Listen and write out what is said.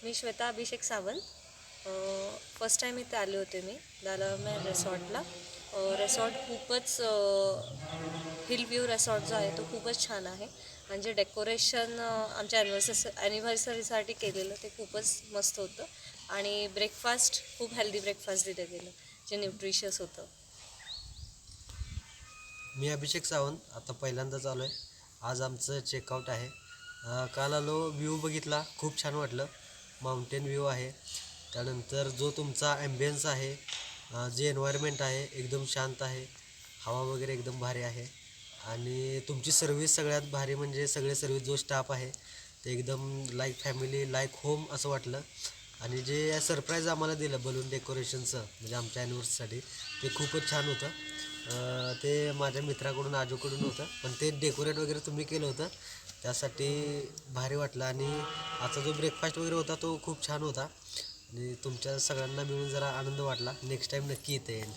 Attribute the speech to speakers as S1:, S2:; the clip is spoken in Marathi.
S1: मी श्वेता अभिषेक सावंत. फर्स्ट टाईम इथे आले होते मी दालामेर रिसॉर्टला. रिसॉर्ट खूपच हिल व्ह्यू रिसॉर्ट जो आहे तो खूपच छान आहे. म्हणजे डेकोरेशन आमच्या ॲनिव्हर्सरीसाठी केलेलं ते खूपच मस्त होतं. आणि ब्रेकफास्ट खूप हेल्दी ब्रेकफास्ट दिलं गेलं जे न्यूट्रिशियस होतं.
S2: मी अभिषेक सावंत आता पहिल्यांदाच आलो आहे. आज आमचं चेकआउट आहे. काल आलो, व्ह्यू बघितला, खूप छान वाटलं. माउंटेन व्ह्यू आहे. त्यानंतर जो तुमचा ॲम्बियन्स आहे, जे एन्व्हायरमेंट आहे एकदम शांत आहे. हवा वगैरे एकदम भारी आहे. आणि तुमची सर्व्हिस सगळ्यात भारी, म्हणजे सगळे सर्व्हिस जो स्टाफ आहे ते एकदम लाईक फॅमिली लाईक होम असं वाटलं. आणि जे सरप्राईज आम्हाला दिलं बलून डेकोरेशनचं म्हणजे आमच्या ॲनिव्हर्सरीसाठी, ते खूपच छान होतं. ते माझ्या मित्राकडून आजूकडून होतं, पण ते डेकोरेट वगैरे तुम्ही केलं होतं त्यासाठी भारी वाटलं. आणि आजचा जो ब्रेकफास्ट वगैरे होता तो खूप छान होता. आणि तुमच्या सगळ्यांना मिळून जरा आनंद वाटला. नेक्स्ट टाईम नक्की इथे येईन.